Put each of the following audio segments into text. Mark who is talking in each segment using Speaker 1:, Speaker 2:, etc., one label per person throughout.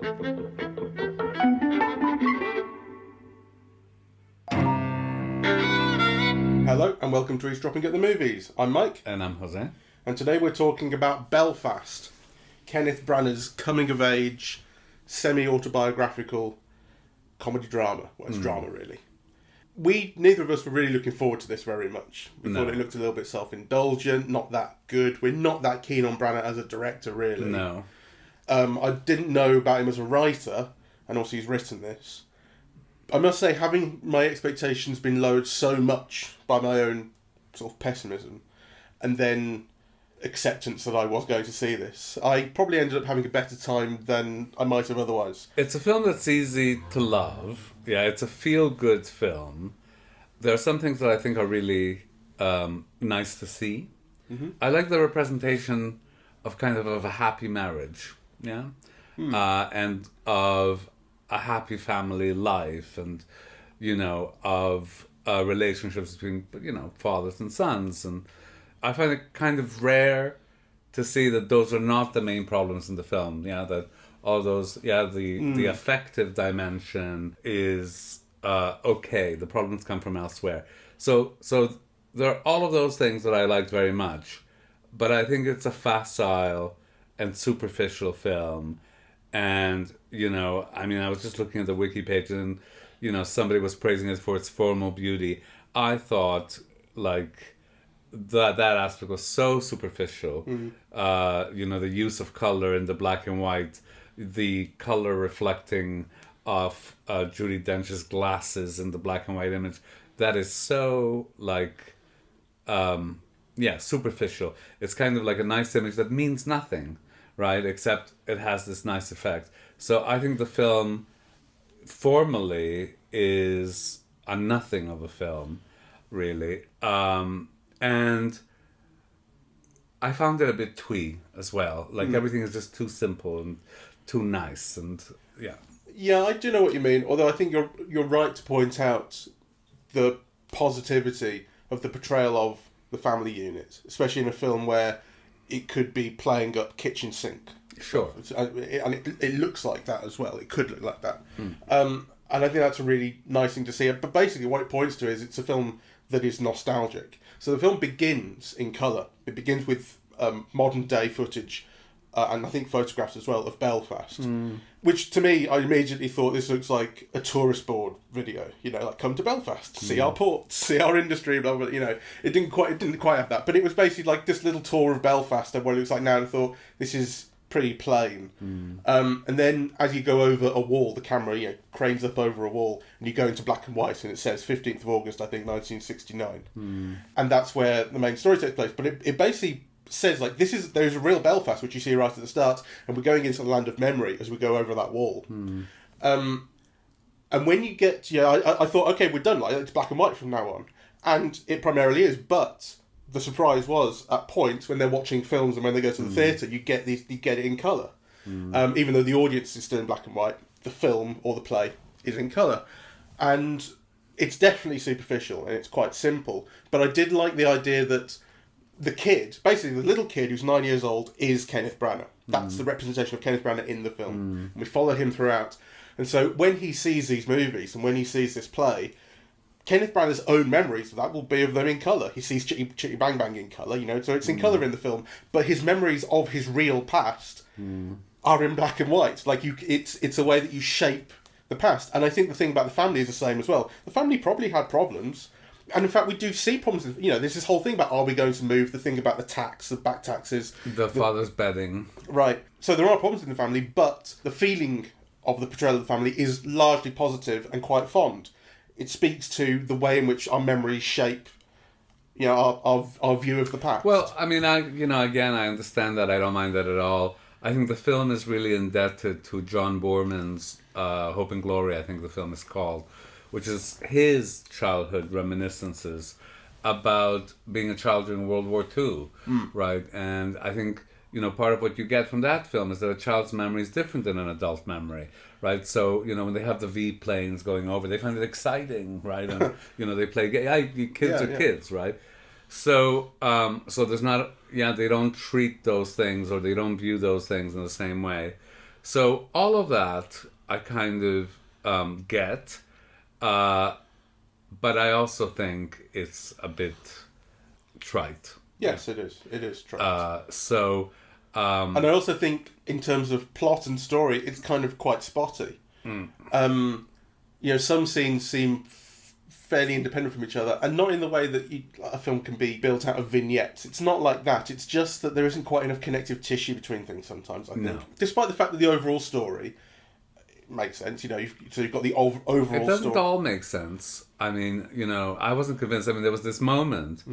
Speaker 1: Hello and welcome to Eavesdropping at the Movies. I'm Mike.
Speaker 2: And I'm Jose.
Speaker 1: And today we're talking about Belfast, Kenneth Branagh's coming-of-age, semi-autobiographical comedy drama. Well, it's drama, really. Neither of us were really looking forward to this very much. We thought it looked a little bit self-indulgent, not that good. We're not that keen on Branagh as a director, really.
Speaker 2: No.
Speaker 1: I didn't know about him as a writer, and also he's written this. I must say, having my expectations been lowered so much by my own sort of pessimism, and then acceptance that I was going to see this, I probably ended up having a better time than I might have otherwise.
Speaker 2: It's a film that's easy to love. Yeah, it's a feel-good film. There are some things that I think are really nice to see. Mm-hmm. I like the representation of kind of a happy marriage, yeah? And of a happy family life, and, you know, of relationships between, you know, fathers and sons. And I find it kind of rare to see that those are not the main problems in the film. Yeah, that all those, the affective dimension is okay. The problems come from elsewhere. So there are all of those things that I liked very much, but I think it's a facile and superficial film. And, you know, I mean, I was just looking at the wiki page and, you know, somebody was praising it for its formal beauty. I thought, like, that aspect was so superficial. You know, the use of color in the black and white, the color reflecting of Judi Dench's glasses in the black and white image, that is so, like, superficial. It's kind of like a nice image that means nothing, right? Except it has this nice effect. So I think the film formally is a nothing of a film, really. And I found it a bit twee as well. Like everything is just too simple and too nice, and yeah.
Speaker 1: Yeah, I do know what you mean. Although I think you're right to point out the positivity of the portrayal of the family unit, especially in a film where it could be playing up kitchen sink.
Speaker 2: Sure.
Speaker 1: And it looks like that as well. It could look like that. And I think that's a really nice thing to see. But basically what it points to is it's a film that is nostalgic. So the film begins in colour. It begins with modern day footage, and I think photographs as well, of Belfast. Which to me, I immediately thought this looks like a tourist board video. You know, like, come to Belfast, see our ports, see our industry, blah, blah, you know. It didn't quite have that. But it was basically like this little tour of Belfast and what it looks like now, and I thought, this is pretty plain. And then as you go over a wall, the camera, you know, cranes up over a wall, and you go into black and white, and it says 15th of August, I think, 1969. And that's where the main story takes place. But it basically says, like, there's a real Belfast, which you see right at the start, and we're going into the land of memory as we go over that wall. And when you get, I thought, okay, we're done, like, it's black and white from now on. And it primarily is, but the surprise was, at points when they're watching films and when they go to the theatre, you get it in colour. Even though the audience is still in black and white, the film or the play is in colour. And it's definitely superficial and it's quite simple. But I did like the idea that the kid, basically the little kid who's 9 years old, is Kenneth Branagh. That's the representation of Kenneth Branagh in the film. And we follow him throughout. And so when he sees these movies and when he sees this play, Kenneth Branagh's own memories of that will be of them in colour. He sees Chitty Chitty Bang Bang in colour, you know, so it's in colour in the film. But his memories of his real past are in black and white. Like, it's a way that you shape the past. And I think the thing about the family is the same as well. The family probably had problems. And in fact, we do see problems. You know, there's this whole thing about, are we going to move? The thing about the tax, the back taxes.
Speaker 2: The father's bedding.
Speaker 1: Right. So there are problems in the family, but the feeling of the portrayal of the family is largely positive and quite fond. It speaks to the way in which our memories shape, you know, our view of the past.
Speaker 2: Well, I mean, I understand that. I don't mind that at all. I think the film is really indebted to John Boorman's Hope and Glory, I think the film is called, which is his childhood reminiscences about being a child during World War II, right? And I think, you know, part of what you get from that film is that a child's memory is different than an adult memory, right? So, you know, when they have the V planes going over, they find it exciting, right? And, you know, they play, kids are kids, right? So, so there's not, they don't treat those things or they don't view those things in the same way. So all of that I kind of get, but I also think it's a bit trite.
Speaker 1: Yes, it is. It is trite.
Speaker 2: And
Speaker 1: I also think, in terms of plot and story, it's kind of quite spotty. Some scenes seem fairly independent from each other, and not in the way that a film can be built out of vignettes. It's not like that. It's just that there isn't quite enough connective tissue between things sometimes, I think. No. Despite the fact that the overall story makes sense, so you've got the overall story.
Speaker 2: It doesn't all make sense. I mean, I wasn't convinced. I mean, there was this moment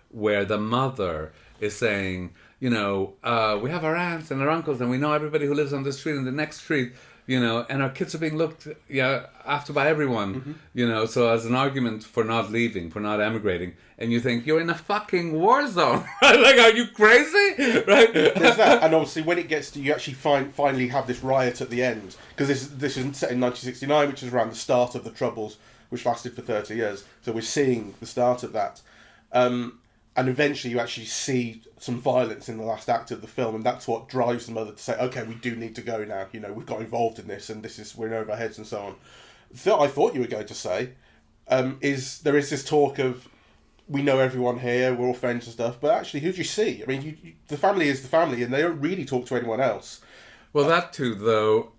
Speaker 2: where the mother is saying, we have our aunts and our uncles, and we know everybody who lives on this street and the next street, and our kids are being looked after by everyone, so as an argument for not leaving, for not emigrating. And you think, you're in a fucking war zone. Like, are you crazy? Right?
Speaker 1: There's that. And obviously, when it gets to, you actually finally have this riot at the end, because this is set in 1969, which is around the start of the Troubles, which lasted for 30 years. So we're seeing the start of that. And eventually you actually see some violence in the last act of the film, and that's what drives the mother to say, okay, we do need to go now. We've got involved in this, and we're in over our heads and so on. I thought you were going to say is there is this talk of, we know everyone here, we're all friends and stuff, but actually, who do you see? I mean, the family is the family, and they don't really talk to anyone else.
Speaker 2: Well, that too, though.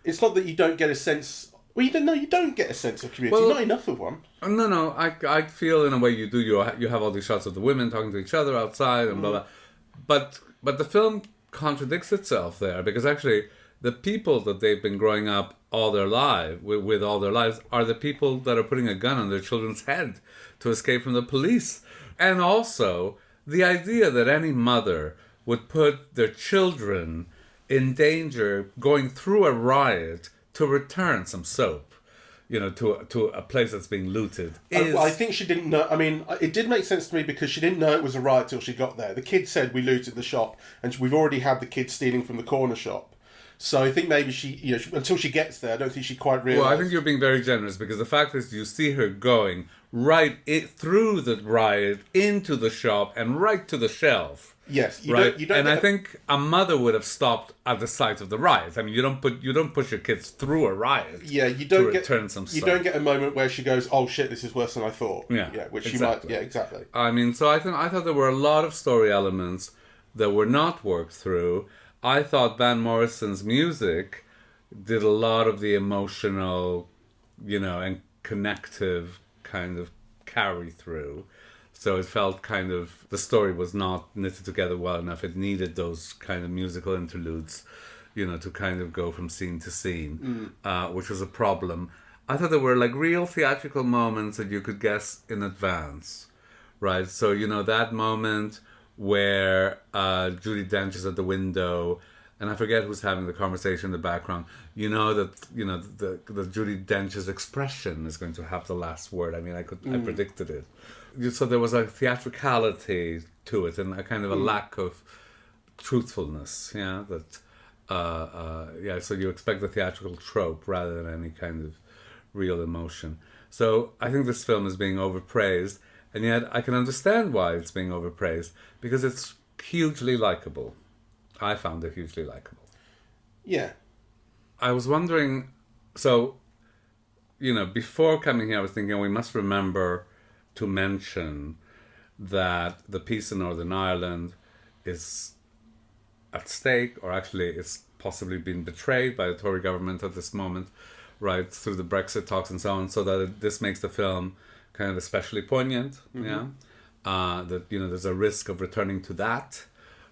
Speaker 1: It's not that you don't get a sense. Well, you don't get a sense of community. Well, not enough of one.
Speaker 2: No. I feel in a way you do. You have all these shots of the women talking to each other outside and blah blah. But the film contradicts itself there, because actually the people that they've been growing up all their life with all their lives are the people that are putting a gun on their children's head to escape from the police. And also the idea that any mother would put their children in danger going through a riot to return some soap, to a place that's being looted.
Speaker 1: I think she didn't know. I mean, it did make sense to me, because she didn't know it was a riot till she got there. The kid said, we looted the shop, and we've already had the kids stealing from the corner shop. So I think maybe she, until she gets there, I don't think she quite realised.
Speaker 2: Well, I think you're being very generous, because the fact is you see her going through the riot, into the shop, and right to the shelf.
Speaker 1: Yes,
Speaker 2: I think a mother would have stopped at the site of the riot. I mean, you don't push your kids through a riot.
Speaker 1: Yeah, you don't
Speaker 2: return some
Speaker 1: You don't get a moment where she goes, "Oh shit, this is worse than I thought."
Speaker 2: Yeah,
Speaker 1: which
Speaker 2: exactly.
Speaker 1: she might. Yeah, exactly.
Speaker 2: I mean, so I thought there were a lot of story elements that were not worked through. I thought Van Morrison's music did a lot of the emotional, and connective kind of carry through. So it felt kind of, the story was not knitted together well enough. It needed those kind of musical interludes, to kind of go from scene to scene, which was a problem. I thought there were like real theatrical moments that you could guess in advance, right? So, that moment where Judi Dench is at the window, and I forget who's having the conversation in the background. That Judi Dench's expression is going to have the last word. I mean, I predicted it. So there was a theatricality to it, and a kind of a lack of truthfulness. Yeah, So you expect the theatrical trope rather than any kind of real emotion. So I think this film is being overpraised, and yet I can understand why it's being overpraised, because it's hugely likable. I found it hugely likable.
Speaker 1: Yeah.
Speaker 2: I was wondering, so, before coming here, I was thinking we must remember to mention that the peace in Northern Ireland is at stake, or actually it's possibly been betrayed by the Tory government at this moment, right, through the Brexit talks and so on, so that this makes the film kind of especially poignant, that, there's a risk of returning to that.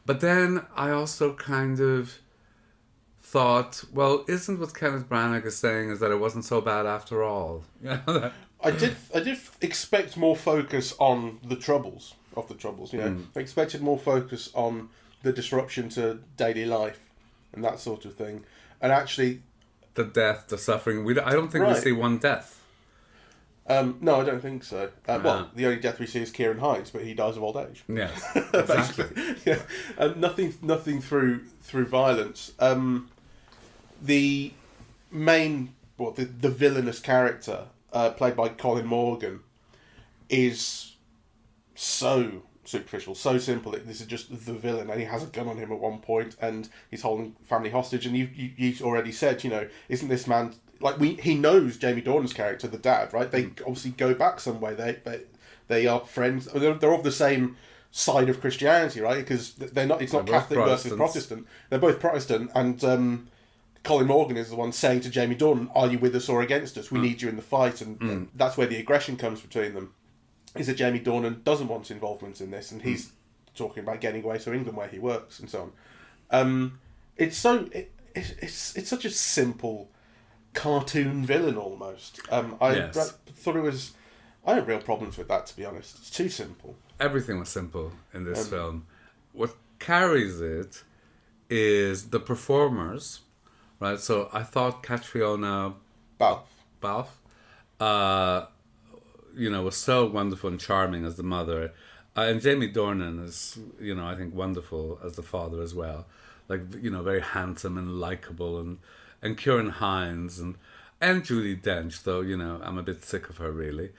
Speaker 2: But then I also kind of thought, well, isn't what Kenneth Branagh is saying is that it wasn't so bad after all?
Speaker 1: I did expect more focus on the troubles. I expected more focus on the disruption to daily life and that sort of thing. And actually,
Speaker 2: the death, the suffering. I don't think we see one death.
Speaker 1: No, I don't think so. Well, the only death we see is Kieran Hines, but he dies of old age.
Speaker 2: Yes, exactly.
Speaker 1: Yeah, nothing through violence. The main, the villainous character, played by Colin Morgan, is so superficial, so simple. This is just the villain, and he has a gun on him at one point, and he's holding family hostage. And you already said, isn't this man like he knows Jamie Dornan's character, the dad, right? They obviously go back some way. They are friends. They're of the same side of Christianity, right? Because they're not. It's not Catholic versus Protestant. They're both Protestant, and Colin Morgan is the one saying to Jamie Dornan, "Are you with us or against us? We need you in the fight." And that's where the aggression comes between them. Is that Jamie Dornan doesn't want involvement in this, and he's talking about getting away to England where he works and so on. It's such a simple cartoon villain almost. I thought it was. I had real problems with that, to be honest. It's too simple.
Speaker 2: Everything was simple in this film. What carries it is the performers, right? So I thought Catriona Balfe, was so wonderful and charming as the mother. And Jamie Dornan is, I think wonderful as the father as well. Like, very handsome and likeable. And Ciarán Hinds and Judi Dench, though, I'm a bit sick of her, really.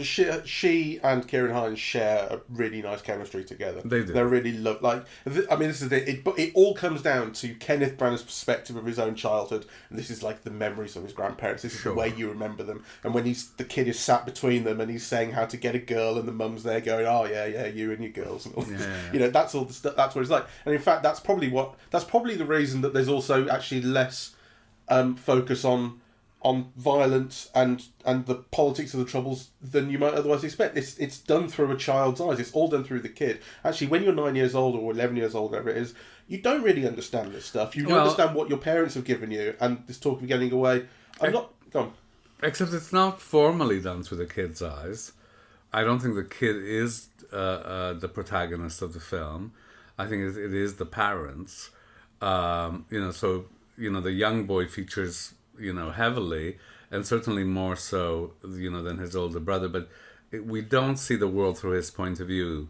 Speaker 1: She and Ciarán Hinds share a really nice chemistry together.
Speaker 2: They do.
Speaker 1: They're really this is it. It all comes down to Kenneth Branagh's perspective of his own childhood, and this is like the memories of his grandparents. This is the way you remember them. And when the kid is sat between them, and he's saying how to get a girl, and the mum's there going, "Oh yeah, you and your girls," and all this. That's all the stuff. That's what it's like. And in fact, that's probably the reason that there's also actually less focus on violence and the politics of the Troubles than you might otherwise expect. It's done through a child's eyes. It's all done through the kid. Actually, when you're 9 years old or 11 years old, whatever it is, you don't really understand this stuff. You understand what your parents have given you, and this talk of getting away. Go on.
Speaker 2: Except it's not formally done through the kid's eyes. I don't think the kid is the protagonist of the film. I think it is the parents. So the young boy features heavily, and certainly more so, than his older brother. But we don't see the world through his point of view.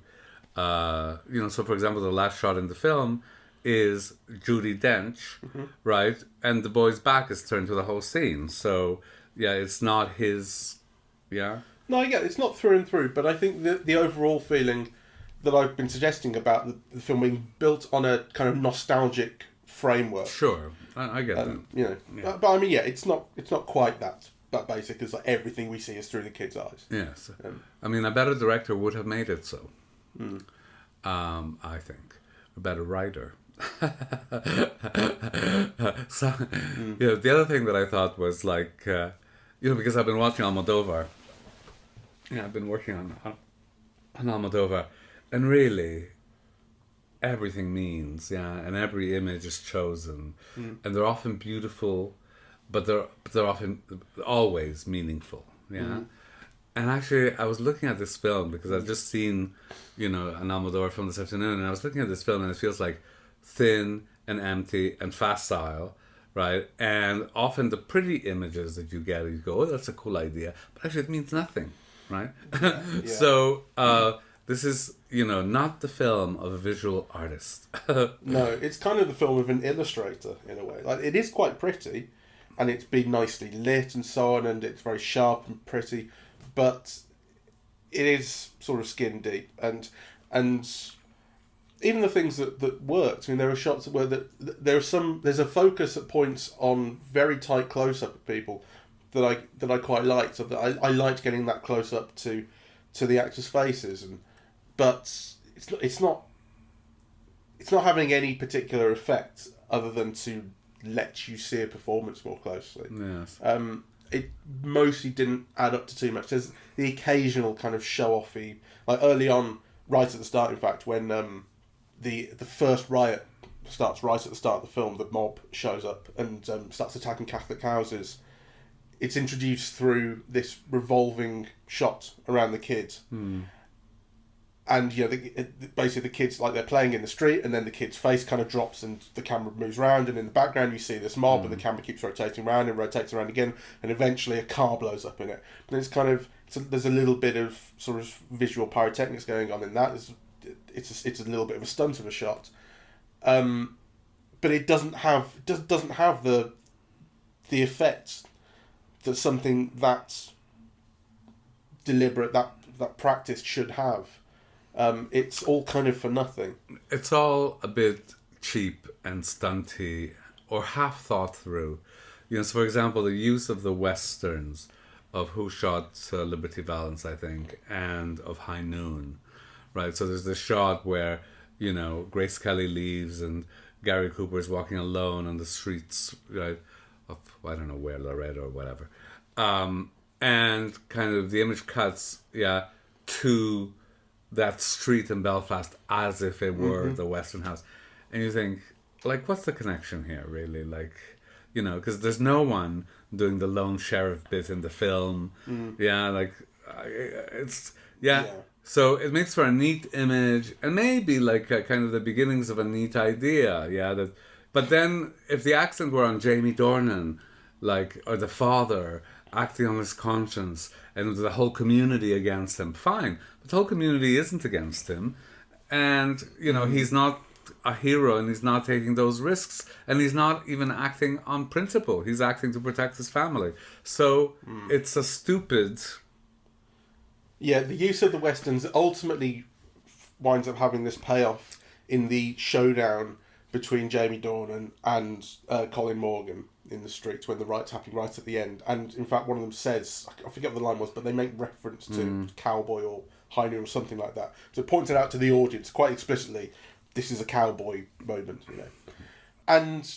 Speaker 2: So for example, the last shot in the film is Judi Dench, right? And the boy's back is turned to the whole scene. So, it's not his, No,
Speaker 1: it's not through and through, but I think the overall feeling that I've been suggesting about the film being built on a kind of nostalgic framework.
Speaker 2: Sure, I get that.
Speaker 1: But I mean, it's not quite that basic as like everything we see is through the kid's eyes.
Speaker 2: Yes, I mean, a better director would have made it so. I think a better writer. So, the other thing that I thought was like, because I've been watching Almodovar. I've been working on Almodovar, and really, everything means, and every image is chosen, and they're often beautiful, but they're often always meaningful, And actually, I was looking at this film because I've just seen, an Almodovar film this afternoon, and I was looking at this film, and it feels like thin and empty and facile, right? And often the pretty images that you get, you go, "Oh, that's a cool idea," but actually it means nothing, right? So. This is, not the film of a visual artist.
Speaker 1: No, it's kind of the film of an illustrator, in a way. Like, it is quite pretty, and it's been nicely lit and so on, and it's very sharp and pretty, but it is sort of skin deep. And even the things that worked, I mean, there are shots where there's a focus at points on very tight close-up of people that I quite liked. So that I liked getting that close-up to the actors' faces, but it's not having any particular effect other than to let you see a performance more closely.
Speaker 2: Yes.
Speaker 1: It mostly didn't add up to too much. There's the occasional kind of show-offy, like early on, right at the start, in fact, when the first riot starts right at the start of the film, the mob shows up and starts attacking Catholic houses. It's introduced through this revolving shot around the kids. And, basically the kids, like, they're playing in the street, and then the kid's face kind of drops and the camera moves around, and in the background you see this mob, and the camera keeps rotating around and rotates around again, and eventually a car blows up in it. And it's kind of, there's a little bit of sort of visual pyrotechnics going on in that. It's a little bit of a stunt of a shot. But it doesn't have the effect that something that's deliberate, that that practice should have. It's all kind of for nothing.
Speaker 2: It's all a bit cheap and stunty or half thought through. So for example, the use of the westerns of Who Shot Liberty Valance, I think, and of High Noon, right? So there's this shot where, Grace Kelly leaves and Gary Cooper's walking alone on the streets, right, of, I don't know where, Laredo or whatever. And kind of the image cuts, to that street in Belfast as if it were the Western House. And you think, like, what's the connection here, really? Like, because there's no one doing the lone sheriff bit in the film. So it makes for a neat image and maybe like kind of the beginnings of a neat idea. But then if the accent were on Jamie Dornan, like, or the father acting on his conscience and the whole community against him, fine. But the whole community isn't against him. And, he's not a hero and he's not taking those risks and he's not even acting on principle. He's acting to protect his family. So it's a stupid...
Speaker 1: Yeah, the use of the westerns ultimately winds up having this payoff in the showdown between Jamie Dornan and Colin Morgan in the streets when the riots happening right at the end. And in fact, one of them says, I forget what the line was, but they make reference to cowboy or high noon or something like that. So it points it out to the audience quite explicitly, this is a cowboy moment, And,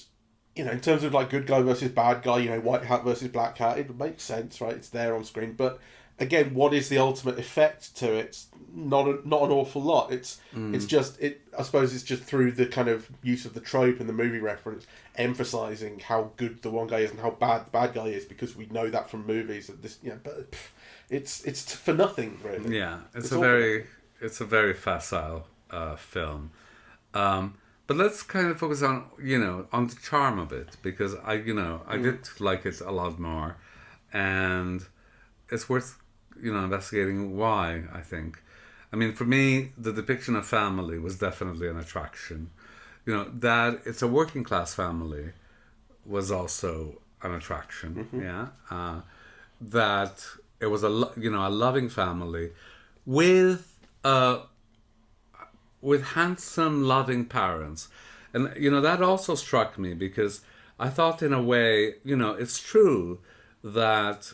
Speaker 1: in terms of like good guy versus bad guy, white hat versus black hat, it makes sense, right? It's there on screen. But again, what is the ultimate effect to it? Not an awful lot. It's just I suppose it's just through the kind of use of the trope and the movie reference, emphasizing how good the one guy is and how bad the bad guy is, because we know that from movies. That this, but it's for nothing really.
Speaker 2: Yeah, it's a very facile film. But let's kind of focus on on the charm of it, because I did like it a lot more, and it's worth investigating why. I think, for me, the depiction of family was definitely an attraction. That it's a working class family was also an attraction. That it was a loving family with handsome, loving parents. And, that also struck me, because I thought in a way, it's true that,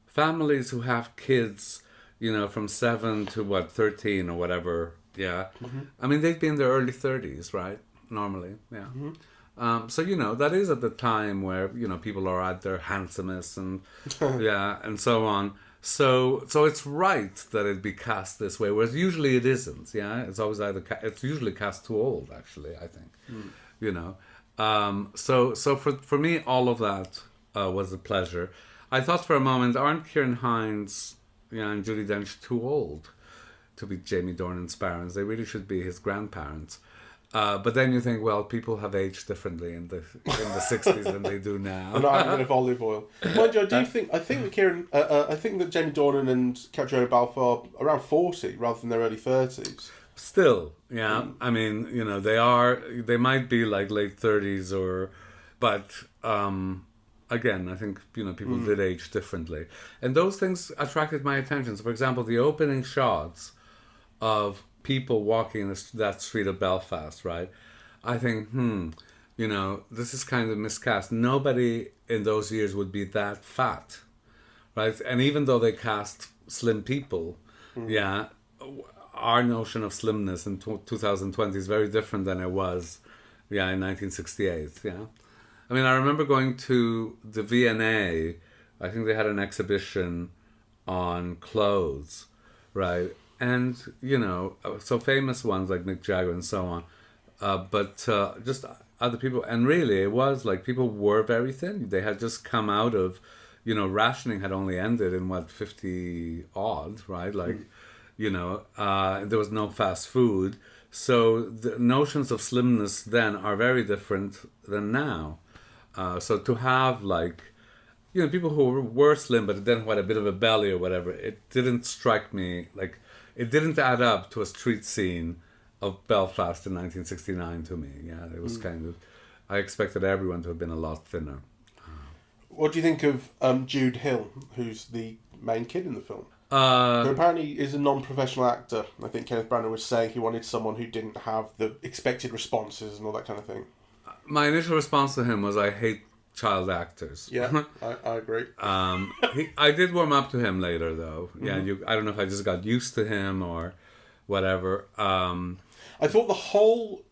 Speaker 2: families who have kids, from 7 to 13 or whatever, they'd be in their early 30s, right? Normally, so, that is at the time where, people are at their handsomest and, and so on. So it's right that it be cast this way, whereas usually it isn't. It's always it's usually cast too old. Actually, I think, So for me, all of that was a pleasure. I thought for a moment, aren't Ciarán Hinds, and Judi Dench too old to be Jamie Dornan's parents? They really should be his grandparents. But then you think, well, people have aged differently in the 60s than they do now.
Speaker 1: They're not having enough olive oil. Mind you, I think that Jamie Dornan and Catriona Balfe are around 40 rather than their early 30s.
Speaker 2: Still, they might be like late 30s but again, I think, people did age differently. And those things attracted my attention. So, for example, the opening shots of people walking that street of Belfast, right? I think, this is kind of miscast. Nobody in those years would be that fat, right? And even though they cast slim people, our notion of slimness in 2020 is very different than it was, in 1968, I remember going to the V&A. I think they had an exhibition on clothes, right? And, so famous ones like Mick Jagger and so on. But just other people. And really, it was like people were very thin. They had just come out of, rationing had only ended in 50 odd, right? Like, there was no fast food. So the notions of slimness then are very different than now. So to have people who were slim but then had a bit of a belly or whatever, it didn't strike me like... It didn't add up to a street scene of Belfast in 1969 to me. It was kind of... I expected everyone to have been a lot thinner.
Speaker 1: What do you think of Jude Hill, who's the main kid in the film? Who apparently is a non-professional actor. I think Kenneth Branagh was saying he wanted someone who didn't have the expected responses and all that kind of thing.
Speaker 2: My initial response to him was, I hate child actors.
Speaker 1: Yeah, I agree.
Speaker 2: I did warm up to him later, though. Yeah, I don't know if I just got used to him or whatever.
Speaker 1: I thought the whole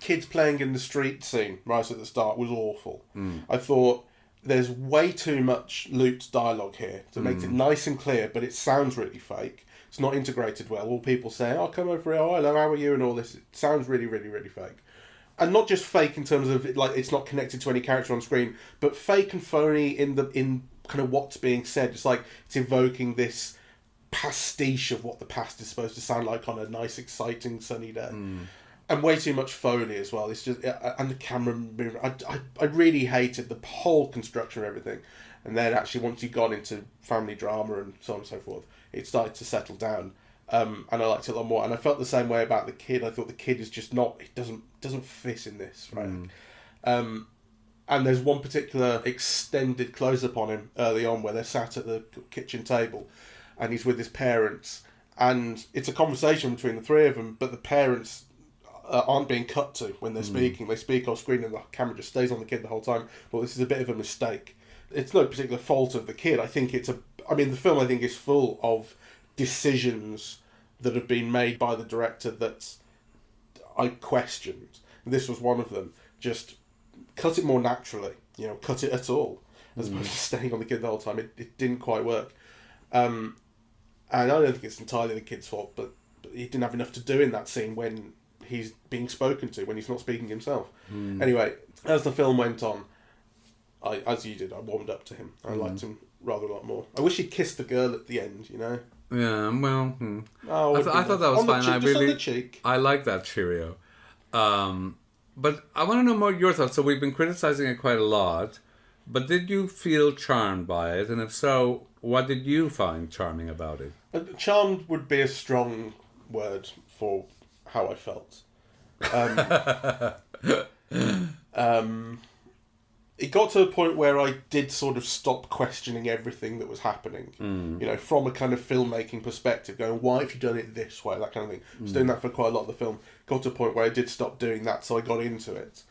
Speaker 1: kids playing in the street scene right at the start was awful. I thought there's way too much looped dialogue here to make it nice and clear, but it sounds really fake. It's not integrated well. All people saying, "Oh, come over here. Oh, hello, how are you?" and all this. It sounds really, really, really fake. And not just fake in terms of like it's not connected to any character on screen, but fake and phony in kind of what's being said. It's like it's evoking this pastiche of what the past is supposed to sound like on a nice, exciting, sunny day. And way too much phony as well. It's just, and the camera movement. I really hated the whole construction of everything. And then actually once you got into family drama and so on and so forth, it started to settle down. And I liked it a lot more. And I felt the same way about the kid. I thought the kid is just not, it doesn't fit in this, right? And there's one particular extended close-up on him early on where they're sat at the kitchen table and he's with his parents. And it's a conversation between the three of them, but the parents aren't being cut to when they're speaking. They speak off screen and the camera just stays on the kid the whole time. Well, this is a bit of a mistake. It's no particular fault of the kid. I think the film I think is full of decisions that have been made by the director that I questioned. This was one of them. Just cut it more naturally. Cut it at all. As opposed to staying on the kid the whole time. It didn't quite work. And I don't think it's entirely the kid's fault, but he didn't have enough to do in that scene when he's being spoken to, when he's not speaking himself. Anyway, as the film went on, as you did, I warmed up to him. I liked him rather a lot more. I wish he'd kissed the girl at the end,
Speaker 2: Yeah, well,
Speaker 1: Oh,
Speaker 2: I thought that was fine.
Speaker 1: Just on the cheek.
Speaker 2: I like that cheerio. But I want to know more your thoughts. So we've been criticizing it quite a lot, but did you feel charmed by it? And if so, what did you find charming about it?
Speaker 1: Charmed would be a strong word for how I felt. It got to a point where I did sort of stop questioning everything that was happening. From a kind of filmmaking perspective, going, why have you done it this way, that kind of thing. I was doing that for quite a lot of the film. Got to a point where I did stop doing that, so I got into it.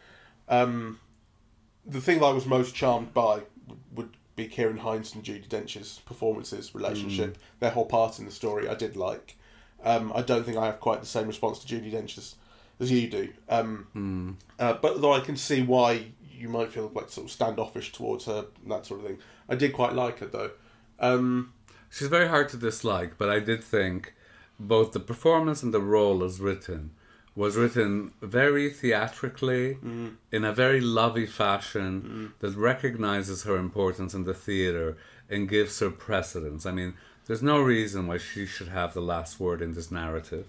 Speaker 1: The thing that I was most charmed by would be Kieran Hines and Judi Dench's performances, relationship, their whole part in the story I did like. I don't think I have quite the same response to Judi Dench as you do. But though I can see why you might feel like sort of standoffish towards her and that sort of thing. I did quite like her though.
Speaker 2: She's very hard to dislike, but I did think both the performance and the role was written very theatrically, in a very lovey fashion that recognizes her importance in the theatre and gives her precedence. I mean, there's no reason why she should have the last word in this narrative.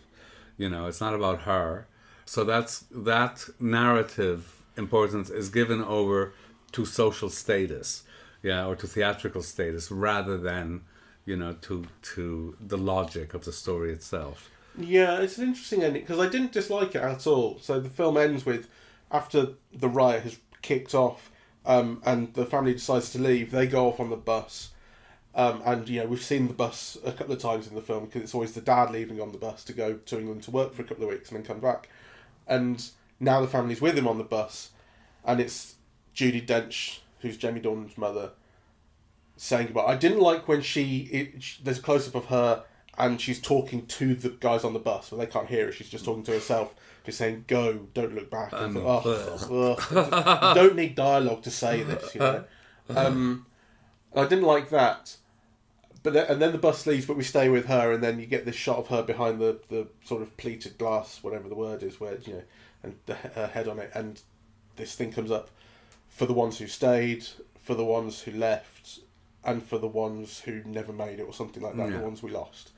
Speaker 2: It's not about her. So that narrative importance is given over to social status, or to theatrical status, rather than, to the logic of the story itself.
Speaker 1: Yeah, it's an interesting ending, because I didn't dislike it at all. So the film ends with, after the riot has kicked off, and the family decides to leave, they go off on the bus. And we've seen the bus a couple of times in the film, because it's always the dad leaving on the bus to go to England to work for a couple of weeks and then come back. And now the family's with him on the bus, and it's Judi Dench, who's Jamie Dornan's mother, saying goodbye. I didn't like when there's a close-up of her and she's talking to the guys on the bus, but they can't hear her. She's just talking to herself. She's saying, "Go, don't look back." I thought, you don't need dialogue to say this, I didn't like that. But then the bus leaves, but we stay with her, and then you get this shot of her behind the sort of pleated glass, whatever the word is, where and her head on it, and this thing comes up: for the ones who stayed, for the ones who left, and for the ones who never made it, or something like that. The ones we lost,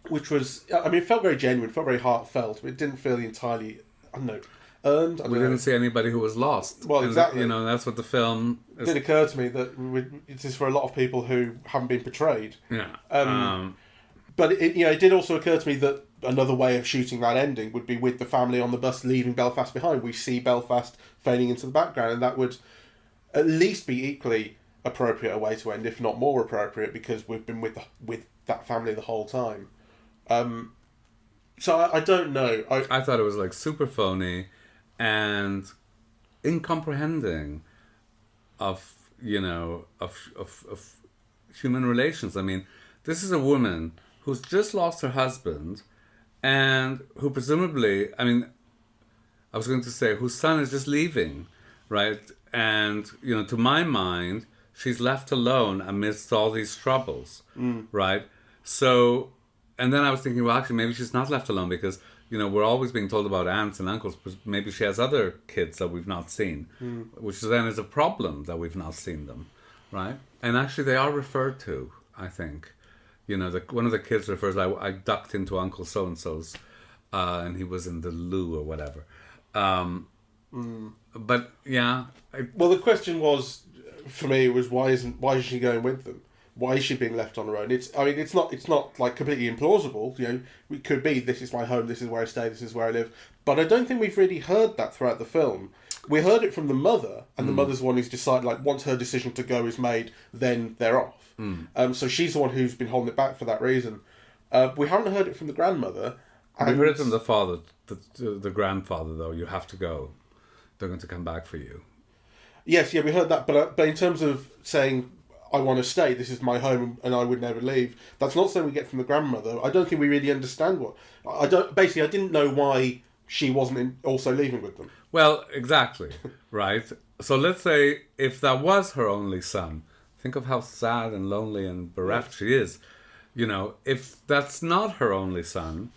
Speaker 1: which was, it felt very genuine, felt very heartfelt, but it didn't feel entirely, earned.
Speaker 2: We didn't see anybody who was lost.
Speaker 1: Well, exactly.
Speaker 2: That's what the film
Speaker 1: It did occur to me that it is for a lot of people who haven't been portrayed.
Speaker 2: Yeah.
Speaker 1: But it did also occur to me that another way of shooting that ending would be with the family on the bus leaving Belfast behind. We see Belfast fading into the background, and that would at least be equally appropriate a way to end, if not more appropriate, because we've been with that family the whole time. So I don't know.
Speaker 2: I thought it was like super phony and incomprehending of human relations. I mean, this is a woman who's just lost her husband and who presumably, I mean, I was going to say, whose son is just leaving, right? And, to my mind, she's left alone amidst all these troubles, right? So, and then I was thinking, well, actually, maybe she's not left alone because, we're always being told about aunts and uncles, but maybe she has other kids that we've not seen, which then is a problem that we've not seen them, right? And actually, they are referred to, I think. One of the kids refers, I ducked into Uncle So-and-so's, and he was in the loo or whatever. But, yeah.
Speaker 1: Well, the question was, for me, was why is she going with them? Why is she being left on her own? It's not like completely implausible. It could be, this is my home, this is where I stay, this is where I live. But I don't think we've really heard that throughout the film. We heard it from the mother, and the mother's one who's decided, like, once her decision to go is made, then they're off. So she's the one who's been holding it back for that reason. We haven't heard it from the grandmother.
Speaker 2: We heard it from the father, the grandfather, though. You have to go. They're going to come back for you. Yes,
Speaker 1: we heard that. But in terms of saying, I want to stay, this is my home, and I would never leave, that's not something we get from the grandmother. I don't think we really understand what... I didn't know why she wasn't also leaving with them.
Speaker 2: Well, exactly, right? So let's say if that was her only son, think of how sad and lonely and bereft she is. If that's not her only son,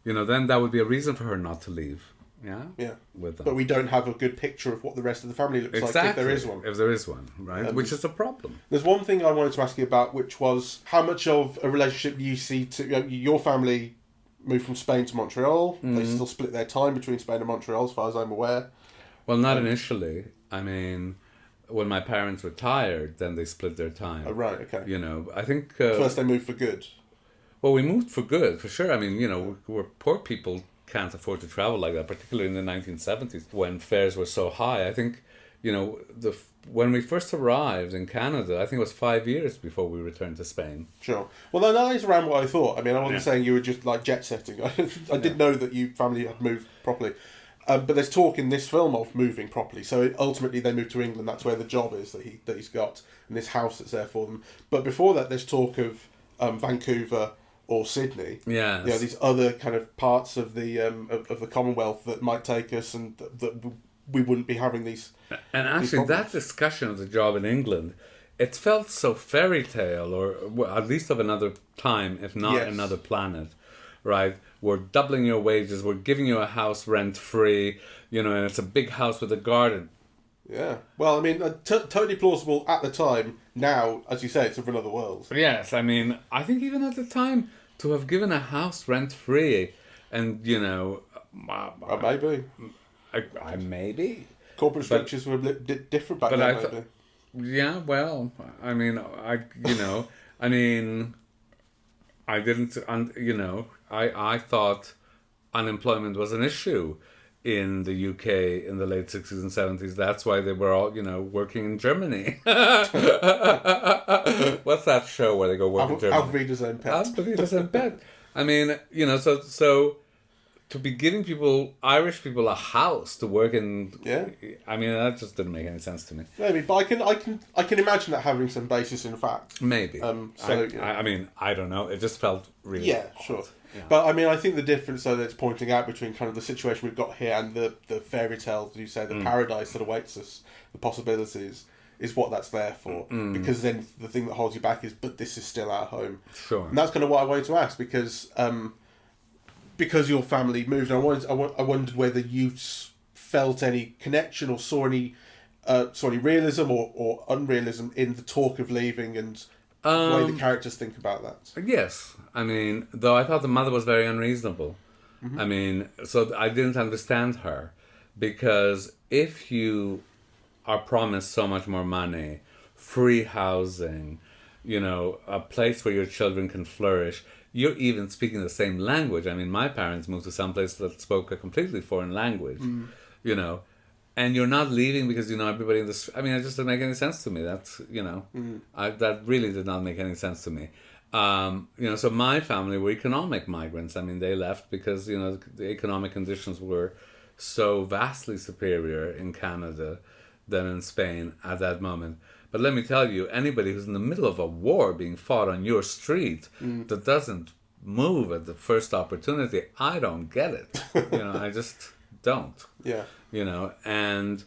Speaker 2: then that would be a reason for her not to leave. Yeah. With them.
Speaker 1: But we don't have a good picture of what the rest of the family looks like if there is one.
Speaker 2: If there is one, right? Which is a problem.
Speaker 1: There's one thing I wanted to ask you about, which was how much of a relationship you see to your family moved from Spain to Montreal. They still split their time between Spain and Montreal, as far as I'm aware.
Speaker 2: Well, not initially. I mean, when my parents retired, then they split their time.
Speaker 1: Oh, right, okay.
Speaker 2: I think...
Speaker 1: First they moved for good.
Speaker 2: Well, we moved for good, for sure. I mean, we're poor people can't afford to travel like that, particularly in the 1970s when fares were so high. I think, when we first arrived in Canada, I think it was 5 years before we returned to Spain.
Speaker 1: Sure. Well, that is around what I thought. I mean, I wasn't saying you were just like jet setting. I did know that you family had moved properly. But there's talk in this film of moving properly. So ultimately they moved to England. That's where the job is that he's got, and this house that's there for them. But before that, there's talk of Vancouver or Sydney.
Speaker 2: Yeah.
Speaker 1: These other kind of parts of the of the Commonwealth that might take us, and that we wouldn't be having these.
Speaker 2: And actually, that discussion of the job in England, it felt so fairy tale, or at least of another time, if not another planet, right? We're doubling your wages. We're giving you a house rent free, and it's a big house with a garden.
Speaker 1: Yeah. Well, I mean, totally plausible at the time. Now, as you say, it's of another world.
Speaker 2: Yes, I mean, I think even at the time, to have given a house rent free, and
Speaker 1: maybe.
Speaker 2: I maybe.
Speaker 1: Corporate structures were different back then.
Speaker 2: Yeah. Well, I mean, I mean, I didn't. I thought unemployment was an issue in the UK in the late 60s and 70s. That's why they were all, working in Germany. What's that show where they go work in Germany?
Speaker 1: Auf Wiedersehen, Pet.
Speaker 2: Auf Wiedersehen, Pet. I mean, so to be giving Irish people a house to work in, I mean, that just didn't make any sense to me.
Speaker 1: Maybe, but I can imagine that having some basis in fact.
Speaker 2: Maybe. I mean, I don't know. It just felt really
Speaker 1: sure. Yeah. But I mean, I think the difference though that it's pointing out between kind of the situation we've got here and the fairy tale, as you say, the paradise that awaits us, the possibilities, is what that's there for. Because then the thing that holds you back is, but this is still our home.
Speaker 2: Sure.
Speaker 1: And that's kind of what I wanted to ask, because your family moved, and I wondered whether you felt any connection or saw any realism or unrealism in the talk of leaving and the way the characters think about that.
Speaker 2: Yes. I mean, though I thought the mother was very unreasonable. I mean, so I didn't understand her, because if you are promised so much more money, free housing, a place where your children can flourish, you're even speaking the same language. I mean, my parents moved to some place that spoke a completely foreign language, and you're not leaving because you know everybody in the street. I mean, it just doesn't make any sense to me. That's, you know, that really did not make any sense to me. You know, so my family were economic migrants. I mean, they left because, you know, the economic conditions were so vastly superior in Canada than in Spain at that moment. But let me tell you, anybody who's in the middle of a war being fought on your street that doesn't move at the first opportunity, I don't get it. You know, I just don't.
Speaker 1: Yeah.
Speaker 2: You know, and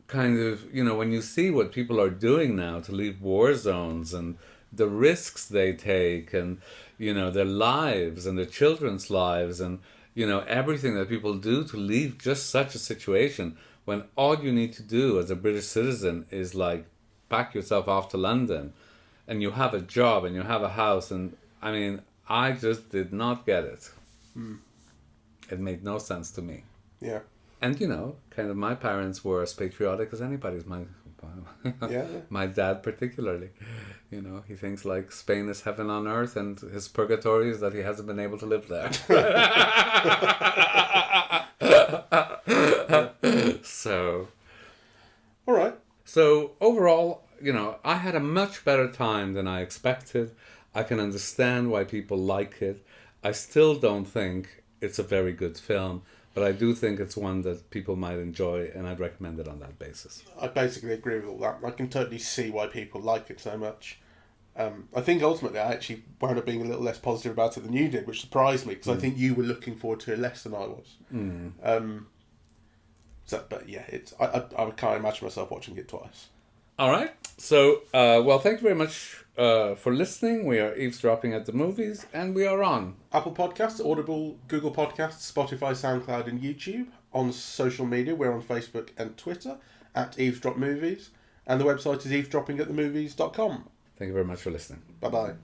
Speaker 2: kind of, you know, when you see what people are doing now to leave war zones and the risks they take and, you know, their lives and their children's lives and, you know, everything that people do to leave just such a situation, when all you need to do as a British citizen is like pack yourself off to London and you have a job and you have a house. And I mean, I just did not get it. It made no sense to me.
Speaker 1: Yeah.
Speaker 2: And, you know, kind of my parents were as patriotic as anybody's. My dad particularly. You know, he thinks like Spain is heaven on earth and his purgatory is that he hasn't been able to live there. So.
Speaker 1: All right.
Speaker 2: So overall, you know, I had a much better time than I expected. I can understand why people like it. I still don't think it's a very good film, but I do think it's one that people might enjoy, and I'd recommend it on that basis.
Speaker 1: I basically agree with all that. I can totally see why people like it so much. I think ultimately I actually wound up being a little less positive about it than you did, which surprised me, because I think you were looking forward to it less than I was. But yeah, I can't imagine myself watching it twice.
Speaker 2: All right. So, well, thank you very much for listening. We are eavesdropping at the movies, and we are on
Speaker 1: Apple Podcasts, Audible, Google Podcasts, Spotify, SoundCloud, and YouTube. On social media, we're on Facebook and Twitter at Eavesdrop Movies, and the website is eavesdroppingatthemovies.com.
Speaker 2: Thank you very much for listening.
Speaker 1: Bye-bye.